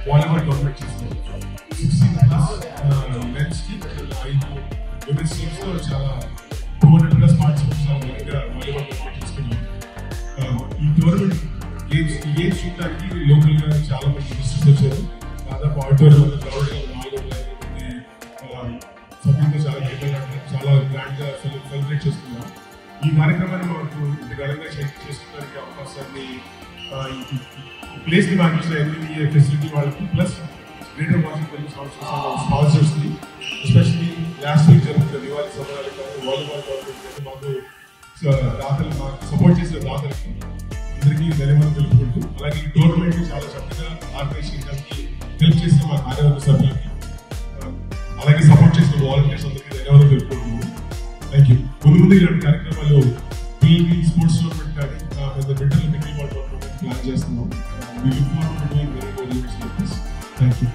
Volleyball tournament చేస్తున్నాం 16+ men's కి 5 women's teams లో చాలా 200+ పార్టిసిపెంట్స్ వాలీబాల్ టోర్నమెంట్ తీసుకున్నాం. ఈ టోర్నమెంట్ గేమ్స్ చూడడానికి లోకల్ గా చాలా మంది విజిటర్స్ వచ్చారు. దాదాపు ఆడిటోరియం క్రౌడ్ 400 సభ్యులతో చాలా గ్రాండ్ గా సెలబ్రేట్ చేస్తున్నాం. ఈ కార్యక్రమాన్ని మాకు ఇంత ఘనంగా చేసుకోవడానికి అవకాశాన్ని ప్లేస్ ని మాకు ఇచ్చిన ఎన్విఏ ఫెసిలిటీ వాళ్ళకి ప్లస్ గ్రేటర్ వాషింగ్టన్ స్పాన్సర్స్ ని ఎస్పెషల్లీ లాస్ట్ వీక్ జరుగుతున్న దివాళీ సంబరాలు కానీ వాలీబాల్ టోర్నమెంట్ మాకు దాతలు మాకు సపోర్ట్ చేసిన దాతలకి అందరికీ ధన్యవాదాలు తెలుపుకుంటూ, అలాగే ఈ టోర్నమెంట్ చాలా చక్కగా ఆర్గనైజ్ చేయడానికి హెల్ప్ చేసిన మా కార్యవర్గ సభ్యులకి అలాగే సపోర్ట్ చేసిన వాలంటీర్స్ అందరికీ ధన్యవాదాలు తెలుపుకుంటున్నాము. Thank you. ముందు ఇలాంటి కార్యక్రమాలు పిల్లలకి స్పోర్ట్స్ టోర్నమెంట్ కానీ పెద్ద బిడ్డలు పిక్నిక్ బాల్ టోర్నమెంట్ ప్లాన్ చేస్తున్నాం. Thank you.